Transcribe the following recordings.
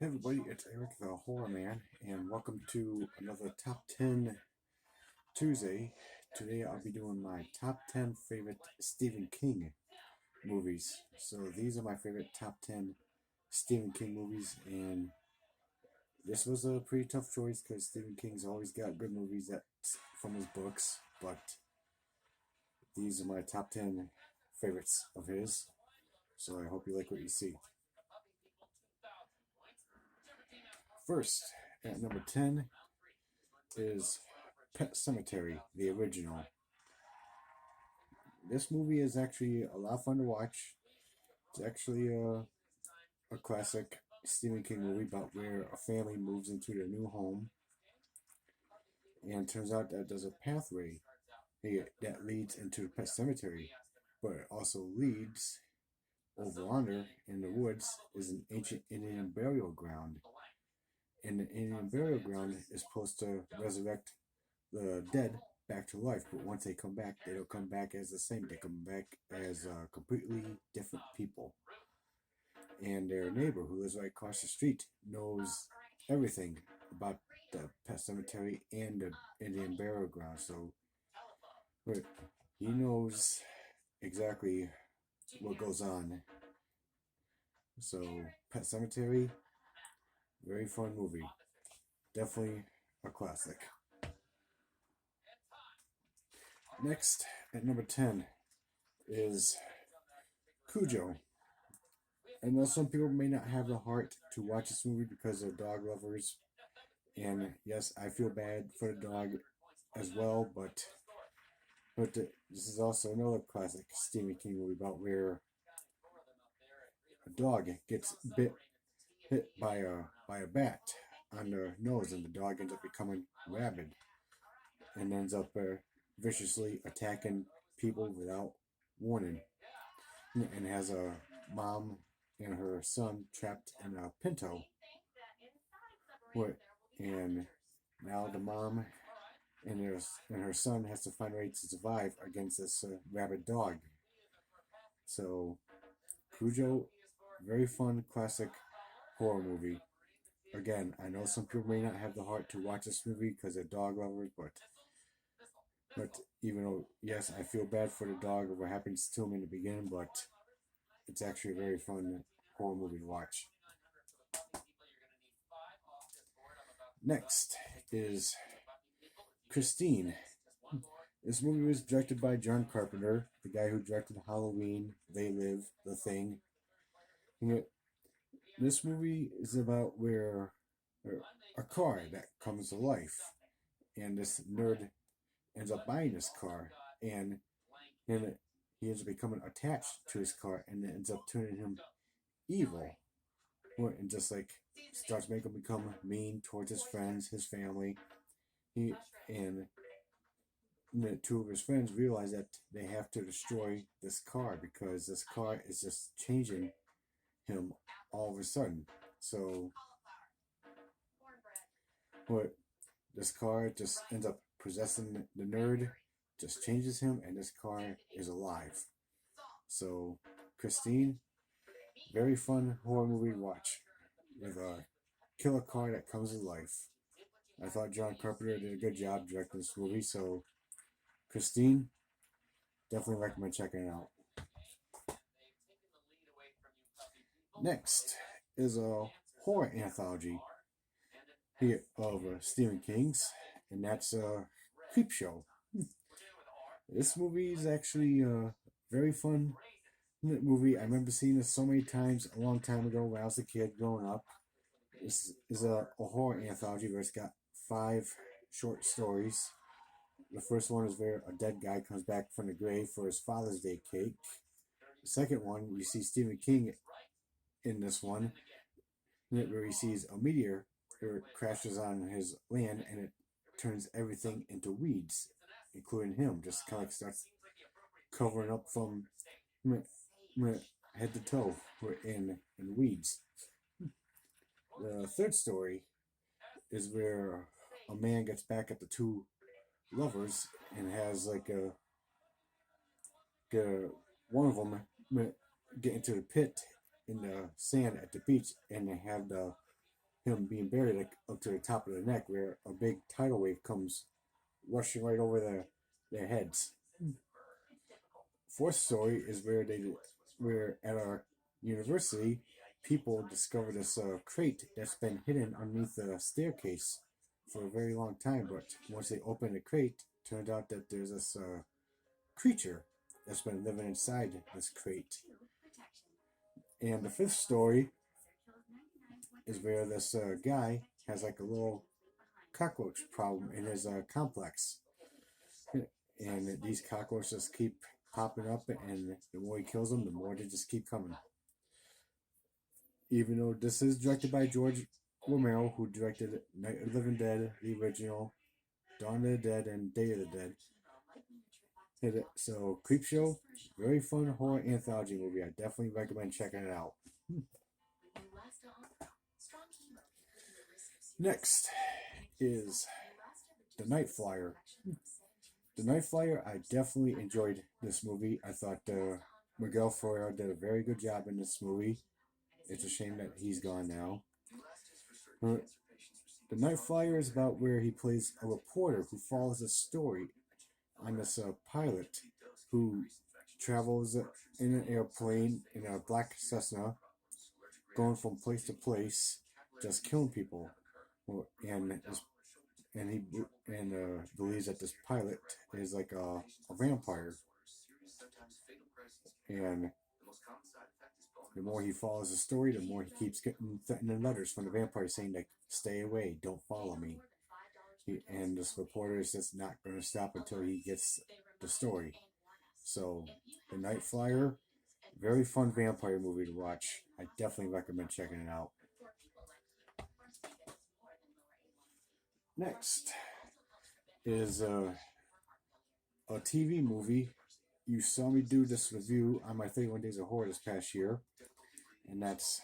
Hey everybody, it's Eric the Horror Man, and welcome to another Top 10 Tuesday. Today I'll be doing my top 10 favorite Stephen King movies. So these are my favorite top 10 Stephen King movies, and this was a pretty tough choice because Stephen King's always got good movies that from his books, but these are my top 10 favorites of his. So I hope you like what you see. First, at number 10 is Pet Cemetery, the original. This movie is actually a lot of fun to watch. It's actually a classic Stephen King movie about where a family moves into their new home, and it turns out that there's a pathway that leads into the pet cemetery, but it also leads over under in the woods is an ancient Indian burial ground. And the Indian burial ground is supposed to resurrect the dead back to life, but once they come back, they don't come back as the same. They come back as completely different people. And their neighbor, who lives right across the street, knows everything about the pet cemetery and the Indian burial ground. So he knows exactly what goes on. So, Pet Cemetery, very fun movie. Definitely a classic. Next, at number 10, is Cujo. I know some people may not have the heart to watch this movie because they're dog lovers. And yes, I feel bad for the dog as well, but this is also another classic Stephen King movie about where a dog gets hit by a bat on the nose, and the dog ends up becoming rabid and ends up viciously attacking people without warning, and has a mom and her son trapped in a pinto. And now the mom and her son has to find a way to survive against this rabid dog. So Cujo, very fun classic horror movie. Again, I know some people may not have the heart to watch this movie because they're dog lovers, but even though yes, I feel bad for the dog of what happens to him in the beginning, but it's actually a very fun horror movie to watch. Next is Christine. This movie was directed by John Carpenter, the guy who directed Halloween, They Live, The Thing. This movie is about where a car that comes to life, and this nerd ends up buying this car, and he ends up becoming attached to his car, and it ends up turning him evil, and just like starts making him become mean towards his friends, his family. He and the two of his friends realize that they have to destroy this car because this car is just changing him all of a sudden. So, what this car just ends up possessing the nerd, just changes him, and this car is alive. So, Christine, very fun horror movie to watch with a killer car that comes to life. I thought John Carpenter did a good job directing this movie, so Christine, definitely recommend checking it out. Next is a horror anthology here of Stephen King's, and that's Creepshow. This movie is actually a very fun movie. I remember seeing this so many times a long time ago when I was a kid growing up. This is a horror anthology where it's got 5 short stories. The first one is where a dead guy comes back from the grave for his Father's Day cake. The second one, you see Stephen King in this one, where he sees a meteor where it crashes on his land and it turns everything into weeds, including him. Just kind of like starts covering up from head to toe in weeds. The third story is where a man gets back at the two lovers and has like one of them get into the pit in the sand at the beach, and they have the him being buried like up to the top of the neck, where a big tidal wave comes rushing right over their heads. Fourth story is where at our university, people discovered this crate that's been hidden underneath the staircase for a very long time. But once they opened the crate, turned out that there's this creature that's been living inside this crate. And the fifth story is where this guy has like a little cockroach problem in his complex. And these cockroaches keep popping up, and the more he kills them, the more they just keep coming. Even though this is directed by George Romero, who directed Night of the Living Dead, the original, Dawn of the Dead, and Day of the Dead. So, Creepshow, very fun horror anthology movie. I definitely recommend checking it out. Next is The Night Flyer. The Night Flyer, I definitely enjoyed this movie. I thought Miguel Ferrer did a very good job in this movie. It's a shame that he's gone now. The Night Flyer is about where he plays a reporter who follows a story on this pilot who travels in an airplane in a black Cessna, going from place to place, just killing people. And he believes that this pilot is like a vampire. And the more he follows the story, the more he keeps getting threatening letters from the vampire saying, like, stay away, don't follow me. And this reporter is just not going to stop until he gets the story. So, The Night Flyer, very fun vampire movie to watch. I definitely recommend checking it out. Next is a TV movie. You saw me do this review on my 31 Days of Horror this past year, and that's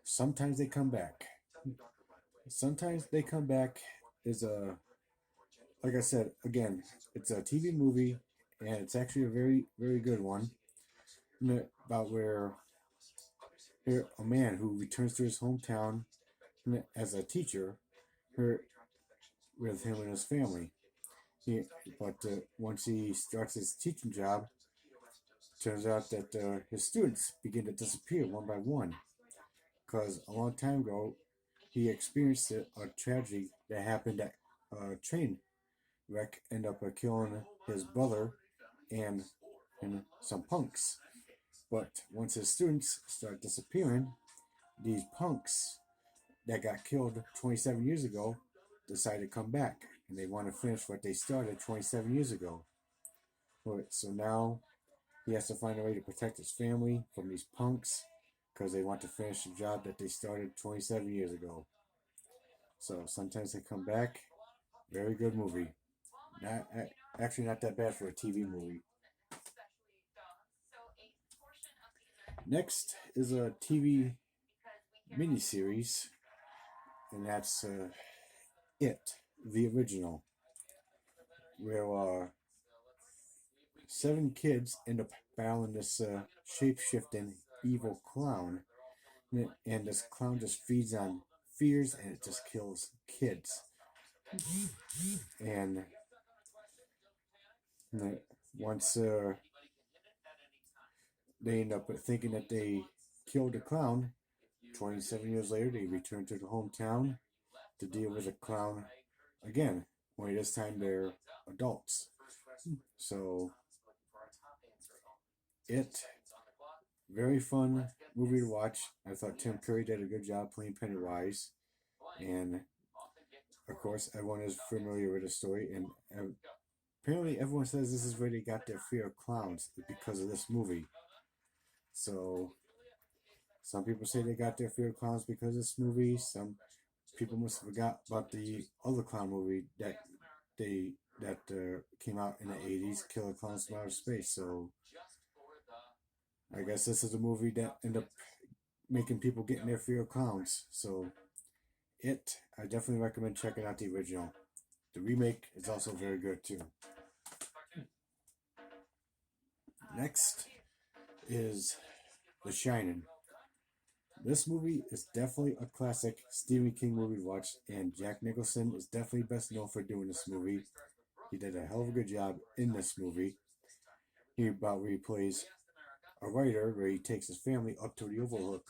Sometimes They Come Back. Sometimes They Come Back is like I said, again, it's a TV movie, and it's actually a very, very good one. About where a man who returns to his hometown as a teacher with him and his family. But once he starts his teaching job, turns out that his students begin to disappear one by one. Because a long time ago, he experienced a tragedy that happened at a train wreck, ended up killing his brother and some punks. But once his students start disappearing, these punks that got killed 27 years ago decide to come back, and they want to finish what they started 27 years ago. So now he has to find a way to protect his family from these punks because they want to finish the job that they started 27 years ago. So Sometimes They Come Back, very good movie. Actually not that bad for a TV movie. Next is a TV miniseries, and that's It, the original, where 7 kids end up battling this shape-shifting evil clown, and this clown just feeds on fears, and it just kills kids. And once they end up thinking that they killed the clown, 27 years later they return to the hometown to deal with the clown again, only this time they're adults. So It, very fun movie to watch. I thought Tim Curry did a good job playing Pennywise, and of course everyone is familiar with the story, and apparently everyone says this is where they got their fear of clowns, because of this movie. So some people say they got their fear of clowns because of this movie. Some people must have forgot about the other clown movie that came out in the 80s, Killer Clowns from Outer Space. So I guess this is a movie that ended up making people get in their fear of clowns. So I definitely recommend checking out the original. The remake is also very good too. Next is The Shining. This movie is definitely a classic Stephen King movie to watch, and Jack Nicholson is definitely best known for doing this movie. He did a hell of a good job in this movie. Where he plays a writer where he takes his family up to the Overlook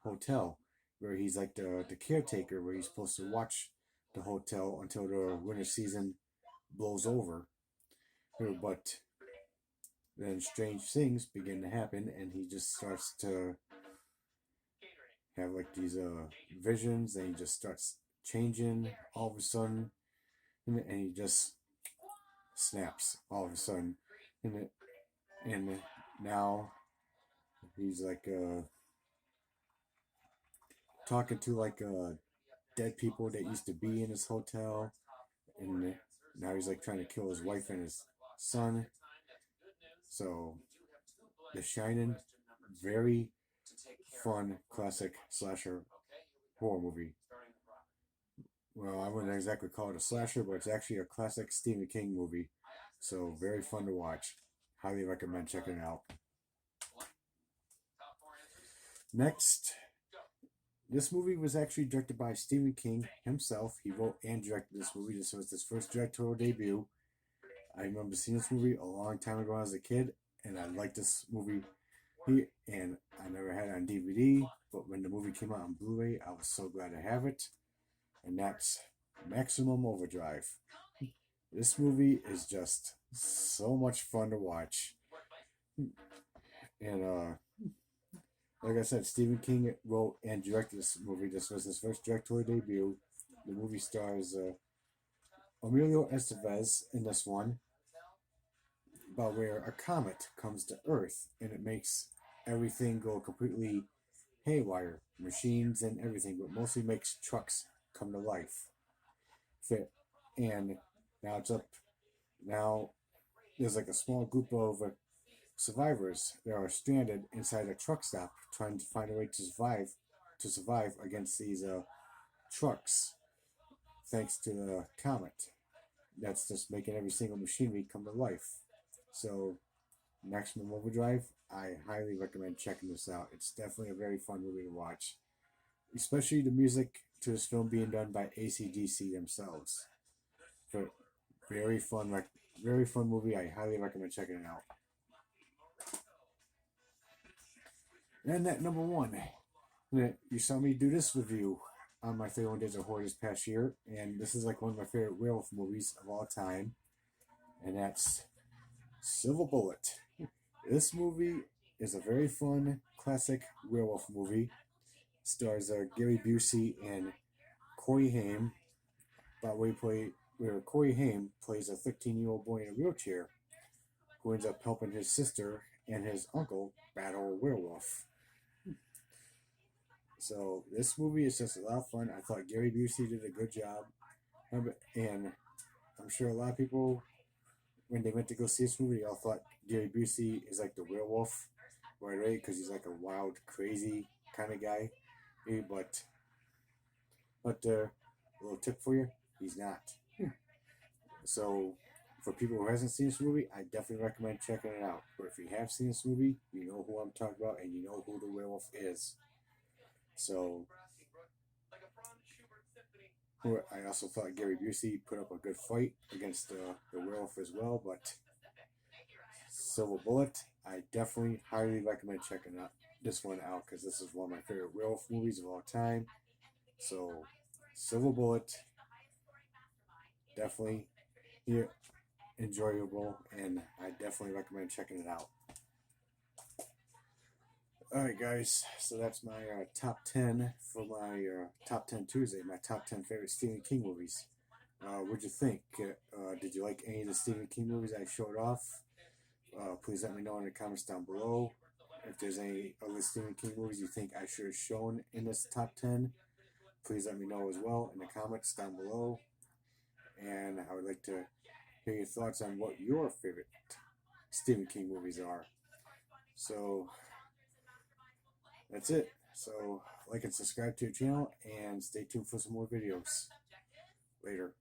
Hotel, where he's like the caretaker, where he's supposed to watch the hotel until the winter season blows over. But then strange things begin to happen, and he just starts to have like these visions, and he just starts changing all of a sudden, and he just snaps all of a sudden, and now he's like talking to like dead people that used to be in his hotel, and now he's like trying to kill his wife and his son. So, The Shining, very fun classic slasher horror movie. Well, I wouldn't exactly call it a slasher, but it's actually a classic Stephen King movie. So very fun to watch. Highly recommend checking it out. Next, this movie was actually directed by Stephen King himself. He wrote and directed this movie. This was his first directorial debut. I remember seeing this movie a long time ago when I was a kid, and I liked this movie. And I never had it on DVD, but when the movie came out on Blu-ray, I was so glad to have it. And that's Maximum Overdrive. This movie is just so much fun to watch. And like I said, Stephen King wrote and directed this movie. This was his first directorial debut. The movie stars Emilio Estevez in this one, about where a comet comes to Earth and it makes everything go completely haywire, machines and everything, but mostly makes trucks come to life. And now it's up. Now there's like a small group of survivors that are stranded inside a truck stop, trying to find a way to survive against these trucks, thanks to the comet that's just making every single machinery come to life. So, Maximum Overdrive, I highly recommend checking this out. It's definitely a very fun movie to watch, especially the music to this film being done by AC/DC themselves. But very fun movie. I highly recommend checking it out. And at number one, you saw me do this review on my 31 Days of Horror this past year, and this is like one of my favorite werewolf movies of all time, and that's Silver Bullet. This movie is a very fun, classic werewolf movie. Stars Gary Busey and Corey Haim, where Corey Haim plays a 15-year-old boy in a wheelchair who ends up helping his sister and his uncle battle a werewolf. So this movie is just a lot of fun. I thought Gary Busey did a good job, and I'm sure a lot of people, when they went to go see this movie, all thought Gary Busey is like the werewolf right away because he's like a wild, crazy kind of guy. But a little tip for you, he's not. So for people who hasn't seen this movie, I definitely recommend checking it out. But if you have seen this movie, you know who I'm talking about and you know who the werewolf is. So I also thought Gary Busey put up a good fight against the werewolf as well. But Silver Bullet, I definitely highly recommend checking this one out because this is one of my favorite werewolf movies of all time. So Silver Bullet, definitely enjoyable, and I definitely recommend checking it out. Alright guys, so that's my top 10 for my top 10 Tuesday, my top 10 favorite Stephen King movies. What'd you think? Did you like any of the Stephen King movies I showed off? Please let me know in the comments down below. If there's any other Stephen King movies you think I should have shown in this top 10, please let me know as well in the comments down below. And I would like to hear your thoughts on what your favorite Stephen King movies are. So that's it. So like and subscribe to your channel and stay tuned for some more videos. Later.